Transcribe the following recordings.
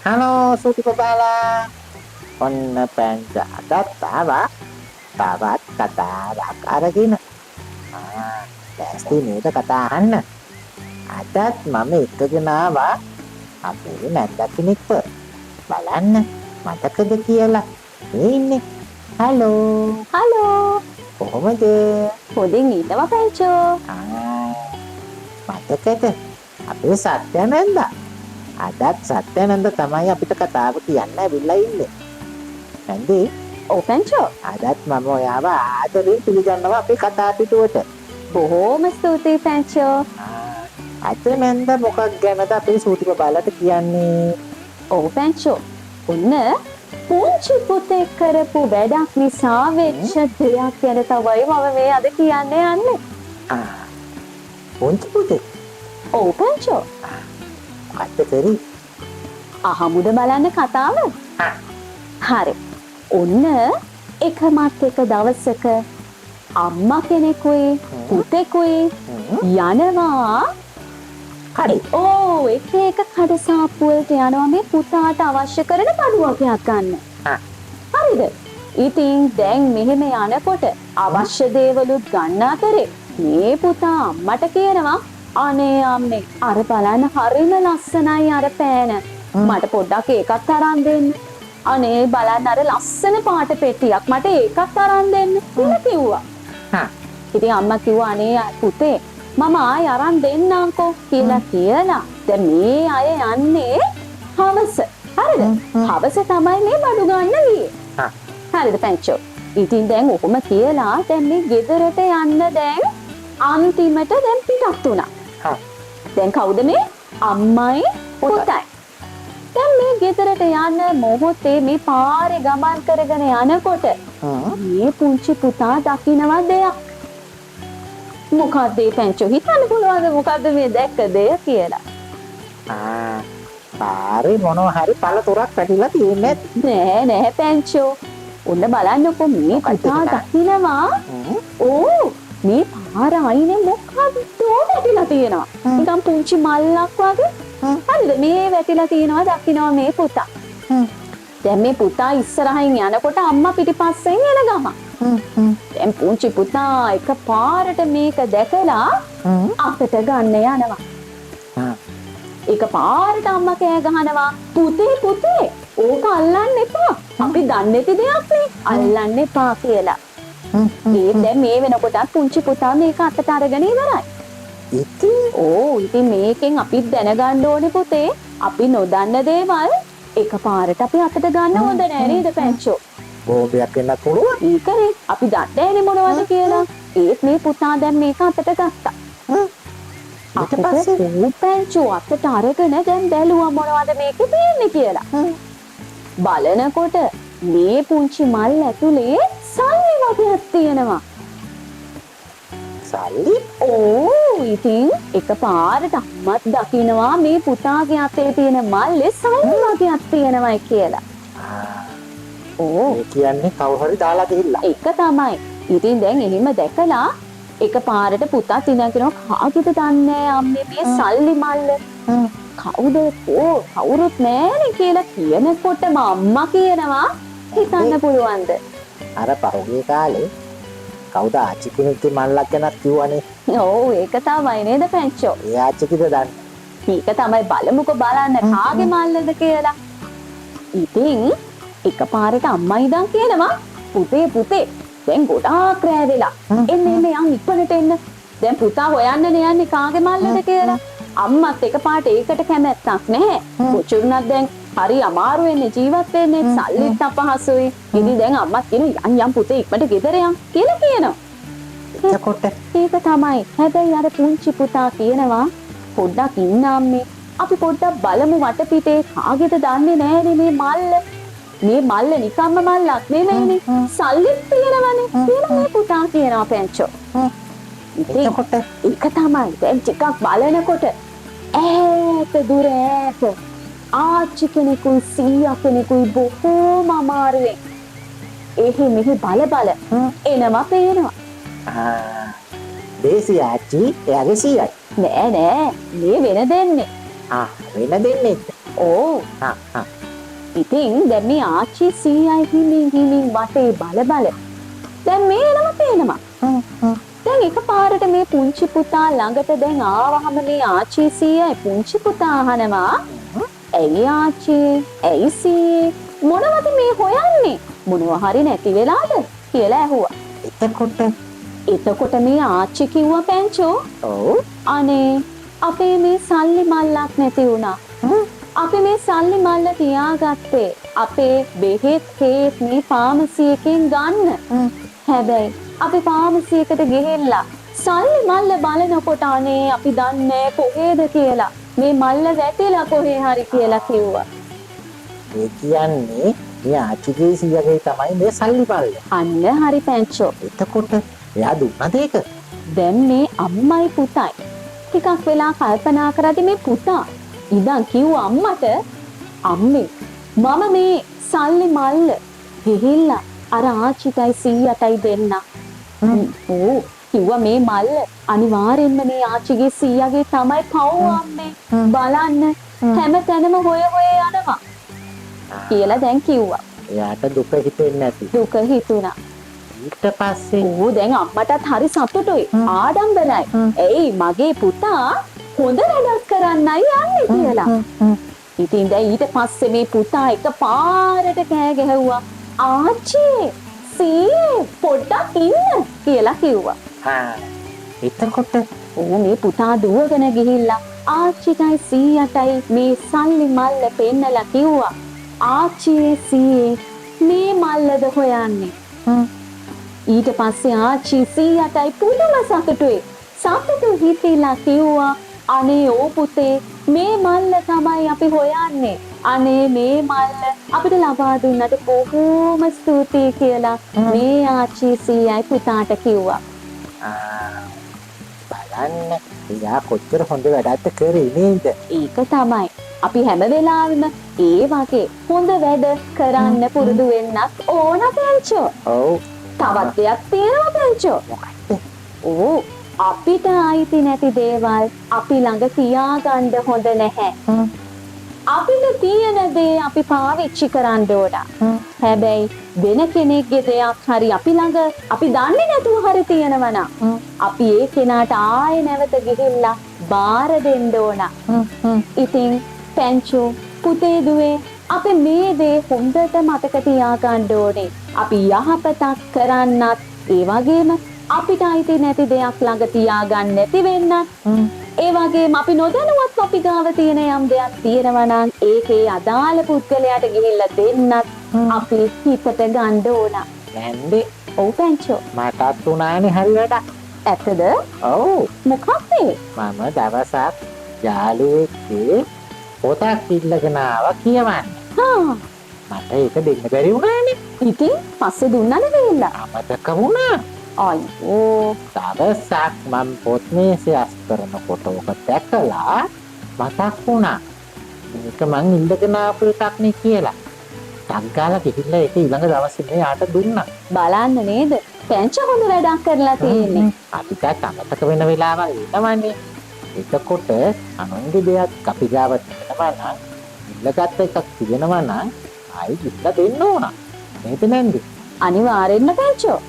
Halo, Suti Babala. ඔන්න පැංච අදත් ආවා. තවත් කතාවක් අරගෙන. දැස්ති නේද කතා අහන්න. අදත් මම එක්කගෙන ආවා අපේ නැන්ද කෙනෙක්ව. බලන්න මතකද කියලා. මේ ඉන්නේ. හලෝ. හලෝ. කොහොමද? හොඳින් ඉන්නවා පැංචෝ. මතකද? අපේ සත්‍යනන්ද. අදත් සත්‍යනන්ද තමයි අපිට කතාව කියන්න ඇවිල්ලා ඉන්නේ. නැන්දේ? ඔව් පැංචෝ. අදත් මම ඔයාව ආදරෙන් පිළිගන්නවා අපේ කතා පිටුවට. බොහෝම ස්තුතියි පැංචෝ. අද නැන්ද මොකක් ගැනද අපේ සූතික බලට කියන්නේ? ඔව් පැංචෝ. ඔන්න පුංචි පුතෙක් කරපු වැඩක් නිසා වෙච්ච දෙයක් ගැන තමයි මම මේ අද කියන්න යන්නේ. පුංචි පුතෙක්? ඔව් පැංචෝ. මොකක්ද කරේ? අහමුද බලන්න කතාව? හරි. ඔන්න එකමත් එක දවසක අම්මා කෙනෙකුයි පුතෙකුයි යනවා. හරි. ඕ එක කඩසාප්පු වලට යනවා මේ පුතාට අවශ්‍ය කරන බඩු වගයක් ගන්න. හරිද? ඉතින් දැන් මෙහෙම යනකොට අවශ්‍ය දේවලුත් ගන්න අතරේ මේ පුතා අම්මට කියනවා අනේ අම්මේ අර බලන්න හරිම ලස්සනයි අර පෑන. මට පොඩ්ඩක් ඒකත් අරන් දෙන්න. අනේ බලන්න අර ලස්සන පාට පෙට්ටියක් මට ඒකත් අරන් දෙන්න කියලා කිව්වා. ඉතින් අම්මා කිව්වා අනේ පුතේ මම ආයෙ අරන් දෙන්නම්කෝ කියලා. දැන් මේ අය යන්නේ හවස. හරිද? හවස තමයි මේ බඩු ගන්න ගියේ. හරිද පැංචෝ? ඉතින් දැන් ඔහොම කියලා දැන් මේ ගෙදරට යන්න දැන් අන්තිමට දැන් පිටත් වුණා. දැන් කවුද මේ? අම්මයි පුතයි. දැන් මේ ගෙදරට යන මොහොතේ මේ පාරේ ගමන් කරගෙන යනකොට මේ පුංචි පුතා දකිනවා දෙයක්. මොකක්ද ඒ පැංචෝ හිතන්න පුළුවන්ද මොකක්ද මේ දැක්ක දෙය කියලා? පාරේ මොනවා හරි පළතුරක් පැටිලා තියෙන්නේ නෑ පැංචෝ. ඔන්න බලන්නකො මේ පුතා දකිනවා. ඕ මේ පාර අයිනේ මොකක්ද වැටිලා තියෙනවා. නිකන් පුංචි මල්ලක් වගේ. හරිද? මේ වැටිලා තියෙනවා දකිනවා මේ පුතා. දැන් මේ පුතා ඉස්සරහින් යනකොට අම්මා පිටිපස්සෙන් එන ගම. දැන් පුංචි පුතා එක පාරට මේක දැකලා අතට ගන්න යනවා. එක පාරට අම්මා කෑ ගහනවා පුතේ ඕක අල්ලන්න එපා. අපි දන්නේ නැති දෙයක් නේ. අල්ලන්න එපා කියලා. දැන් මේ වෙනකොට පුංචි පුතා මේක අතට අරගෙන ඉවරයි. ඉතින් මේකෙන් අපි දැනගන්න ඕනේ පුතේ අපි නොදන්න දේවල් එක පාරට අපි අතට ගන්න හොඳ නෑ නේද පැංචෝ? බෝම්බයක් වෙන්නත් පුළුවන්. ඒකනේ අපි දන්නේ නෑනේ මොනවද කියලා. ඒත් මේ පුතා දැන් මේක අතට ගත්තා. ඊට පස්සේ පැංචෝ අතට අරගෙන දැන් බැලුවා මොනවද මේකේ තියෙන්නේ කියලා. බලනකොට මේ පුංචි මල් ඇතුලේ සල්ලි වගේක් තියෙනවා. සල්ලි? ඉතින් එක පාරට අම්මත් දකිනවා මේ පුතාගේ අතේ තියෙන මල්ලේ සල්ලි වගේක් තියෙනවයි කියලා. ඒ කියන්නේ කවුරු හරි දාලා ගිහිල්ලා. ඒක තමයි. ඉතින් දැන් එහෙම දැකලා එක පාරට පුතා ඉඳන් කාගෙද දන්නේ අම්මේ මේ සල්ලි මල්ල. කවුද? කවුරුත් නෑනේ කියලා කියනකොටම අම්මා කියනවා හිතන්න පුළුවන්ද? අර පහුගිය කාලේ කවුද ආච්චි කෙනෙක්ගේ මල්ලක් ගැනත් කිව්වනේ. ඔව් ඒක තමයි නේද පැංචෝ? ඒ ආච්චි කිව්ද දන්නේ? මේක තමයි බලමුකෝ බලන්න කාගේ මල්ලද කියලා. ඉතින් එක පාරට අම්මා ඉඳන් කියනවා පුතේ දැන් ගොඩාක් රෑ වෙලා. එන්න යන් ඉක්මනට එන්න. දැන් පුතා හොයන්න යන්නේ කාගේ මල්ලද කියලා. අම්මත් එක පාට ඒකට කැමැත්තක් නැහැ. කොචුරුණක් දැන් හරි අමාරු වෙන්නේ ජීවත් වෙන්නේ සල්ලිත් අපහසුයි. ඉතින් දැන් අම්මත් කියනවා යන් පුතේ ඉක්මනට ගෙදර යන් කියලා කියනවා. එතකොට ඒක තමයි. හැබැයි අර පුංචි පුතා කියනවා පොඩ්ඩක් ඉන්න අම්මේ. අපි පොඩ්ඩක් බලමු වටපිටේ කාගෙද දන්නේ නැහැනේ මේ මල්ල. මේ මල්ල නිකම්ම මල්ලක් නෙමෙයිනේ. සල්ලිත් තියෙනවනේ. කියලා මේ පුතා කියනවා පැංචෝ. එතකොට ඒක තමයි. දැන් ටිකක් බලනකොට ඈත දුර ඈත ආච්චි කෙනෙකුයි සීයා කෙනෙකුයි බොහෝම අමාරුවෙන් මෙහි බල එනවා පේනවා. දේසි ආච්චි එයාගේ සීයයි. නෑ මේ වෙන දෙන්නේ. වෙන දෙන්නේ. ඕ ඉතින් දැන් මේ ආච්චි සීයයි හිමින් වටේ බල දැන් මේ එනවා පේනවා. දැන් එකපාරට මේ පුංචි පුතා ළඟට දැන් ආවහම මේ ආච්චි සීයයි පුංචි පුතා අහනවා ඇයි ආච්චි ඇයි සීයේ මොනවද මේ හොයන්නේ මොනවා හරි නැති වෙලාද කියලා ඇහුවා. එතකොට මේ ආච්චි කිව්වා පැංචෝ අනේ අපේ මේ සල්ලි මල්ලක් නැති වුණා. අපි මේ සල්ලි මල්ල තියාගත්තේ අපේ බෙහෙත් හේත් මේ ෆාමසි එකෙන් ගන්න. හැබැයි අපි ෆාමසි එකට ගිහිල්ලා සල්ලි මල්ල බලනකොට අනේ අපි දන්නේ කොහෙද කියලා. මේ මල්ල වැටිලා කොහේ හරි කියලා කිව්වා. ඒ කියන්නේ මේ ආච්චිගේ සීයාගේ තමයි මේ සල්ලි මල්ල. අන්න හරි පැංචෝ. එතකොට එයා දුන්නද ඒක? දැන් මේ අම්මයි පුතයි ටිකක් වෙලා කල්පනා කරද්දි මේ පුතා ඉඳන් කිව්වා අම්මට අම්මේ මම මේ සල්ලි මල්ල ගිහිල්ලා අර ආච්චිටයි සීයටයි දෙන්න. ඕ කිව්වා මේ මල්ල අනිවාර්යෙන්ම මේ ආච්චිගේ සීයාගේ තමයි පව් අම්මේ. බලන්න හැමතැනම හොය යනවා කියලා දැන් කිව්වා. එයාට දුක හිතෙන්නේ නැති. දුක හිතුණා. ඊට පස්සේ ඌ දැන් අම්මටත් හරි සතුටුයි ආඩම්බරයි. එයි මගේ පුතා හොඳ වැඩක් කරන්නයි යන්නේ කියලා. ඉතින් දැන් ඊට පස්සේ මේ පුතා එකපාරට කෑ ගැහුවා ආච්චි සීයේ පොඩ්ඩක් ඉන්න කියලා කිව්වා. එතකොට ඌ මේ පුතා දුවගෙන ගිහිල්ලා ආච්චිටයි සීයටයි මේ සල්ලි මල්ල පෙන්නලා කිව්වා ආච්චි සීයේ මේ මල්ලද හොයන්නේ. ඊට පස්සේ ආච්චි සීයටයි පුදුම සතුටුයි. සතුටු හිතිලා කිව්වා අනේ ඕ පුතේ මේ මල්ල තමයි අපි හොයන්නේ. අනේ මේ මල්ල අපිට ලබා දුන්නට බොහෝම ස්තුතියි කියලා මේ ආච්චි සීයයි පුතාට කිව්වා. බලන්න එයා කොච්චර හොඳ වැඩක්ද කරේ නේද? ඒක තමයි. අපි හැම වෙලාවෙම ඒ වගේ හොඳ වැඩ කරන්න පුරුදු වෙන්නත් ඕන පැංචෝ. ඔව්. තවත් දෙයක් තියෙනවා පැංචෝ. මොකක්ද? ඕ අපිට අයිති නැති දේවල් අපි ළඟ තියාගන්න හොඳ නැහැ. අපිට තියෙන දේ අපි පාවිච්චි කරන්න ඕන. හැබැයි වෙන කෙනෙක්ගේ දෙයක් හරි අපි ළඟ අපි දන්නේ නැතුව හරි තියෙනවා නම් අපි ඒ කෙනාට ආයෙ නැවත ගිහිල්ලා බාර දෙන්න ඕන. ඉතින් පැංචෝ පුතේ දුවේ අපි මේ දේ හොඳට මතක තියාගන්න ඕනේ. අපි යහපතක් කරන්නත් ඒ වගේම අපිට අයිති නැති දෙයක් ළඟ තියාගන්න නැති වෙන්නත් ඒ වගේම අපි නොදැනුවත් අපි ගාව තියෙන යම් දෙයක් තියෙනවා නම් ඒකේ අදාළ පුද්ගලයාට ගිහිල්ලා දෙන්නත් අපි හිතට ගන්න ඕන. නැන්දේ ඔව් පැංචෝ. මටත් උනානේ හරි වැඩක්. ඇත්තද? ඔව්. මොකක්ද? මම දවසක් යාළුවෙක්ගේ පොතක් ඉල්ලගෙන ආවා කියවන්න. මට ඒක දෙන්න බැරි වුණානේ. ඉතින් පස්සේ දුන්නා නෙවෙයිලා. අමතක වුණා. අයියෝ. දවසක් මම පොත් මේසේ අස්තරනකොට ඔක දැකලා මතක් වුණා. මේක මං ඉල්ලගෙන ආපු එකක් නේ කියලා. ටග්ගාලා ගිහිල්ලා ඒක ඊළඟ දවසේ මෙයාට දුන්නා. බලන්න නේද? පැංච හොඳ වැඩක් කරලා තියෙන්නේ. අපිට අමතක වෙන වෙලාවල් එනවනේ. එතකොට අනුන්ගේ දෙයක් අපි ගාව තියෙනවා නම් ඉල්ලගත්ත එකක් තියෙනවා නම් ආයි ඉල්ල දෙන්න ඕන. නේද නැන්දි? අනිවාර්යෙන්ම පැංචෝ.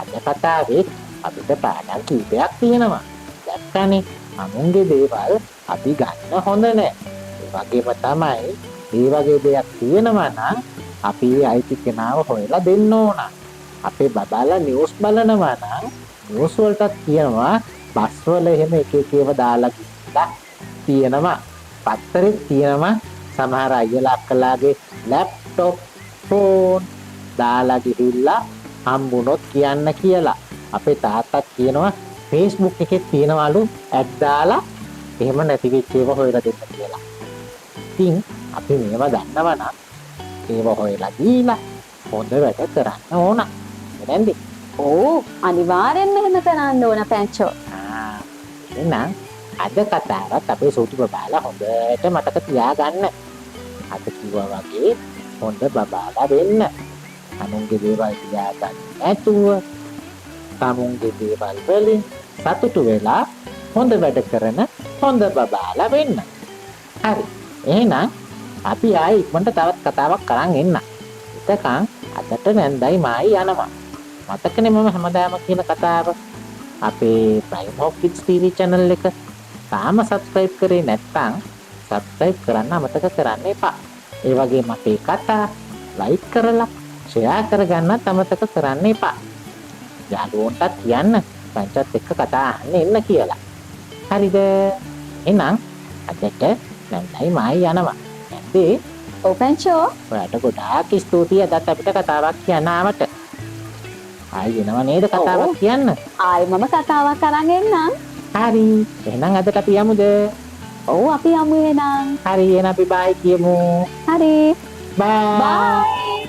අද කතාවේ අපිට පාඩම් කීපයක් තියෙනවා. දැක්කනේ අනුන්ගේ දේවල් අපි ගන්න හොඳ නැහැ. ඒ වගේම තමයි මේ වගේ දෙයක් තියෙනවා නම් අපි අයිති කෙනාව හොයලා දෙන්න ඕන. අපේ බබාලා නිවුස් බලනවා නම් නිවුස් වලටත් කියනවා බස් වල එහෙම එක එක ඒවා දාලා තියෙනවා. පත්තරේ තියෙනවා සමහර අයියලා අක්කලාගේ ලැප්ටොප් ෆෝන් දාලා ගිහිල්ලා හම්බුනොත් කියන්න කියලා. අපේ තාත්තත් කියනවා Facebook එකේ තියෙනවලු ඇඩ් දාලා එහෙම නැති වෙච්ච ඒවා හොයලා දෙන්න කියලා. ඉතින් අපි මේවා දන්නවා නම් ඒවා හොයලා දීලා හොඳ වැඩ කරන්න ඕන. නේද? ඕ අනිවාර්යෙන්ම එහෙම කරන්න ඕන පැංචෝ. එහෙනම් අද කතාවත් අපේ සූටි බබාලා හොඳට මතක තියාගන්න. අද කිව්වා වගේ හොඳ බබාලා වෙන්න. අනුන්ගේ දේවල් තියාගන්න නැතුව තමුන්ගේ දේවල් වලින් සතුටු වෙලා හොඳ වැඩ කරන හොඳ බබාලා වෙන්න. හරි. එහෙනම් අපි ආයි ඉක්මනට තවත් කතාවක් කරන් එන්න. එතකන් අදට නැන්දයි මායි යනවා. මතකනේ මම හැමදාම කියන කතාව. අපේ Prime Hawk Kids TV channel එක තාම subscribe කරේ නැත්නම් subscribe කරන්න අමතක කරන්න එපා. ඒ වගේම අපේ කතා like කරලා share කරගන්නත් අමතක කරන්න එපා. යාළුවන්ටත් කියන්න පංචත් එක්ක කතා අහන්න එන්න කියලා. හරිද? එහෙනම් අදට නැන්දයි මායි යනවා. නැන්දේ ඔව් පැංචෝ. ඔයාට ගොඩාක් ස්තුතියි අදත් අපිට කතාවක් කියන්න ආවට. ආයි එනව නේද කතාවක් කියන්න? ආයි මම කතාවක් අරන් එන්නම්. හරි. එහෙනම් අදට අපි යමුද? ඔව් අපි යමු එහෙනම්. හරි එහෙනම් අපි බයි කියමු. හරි. බයි. බයි.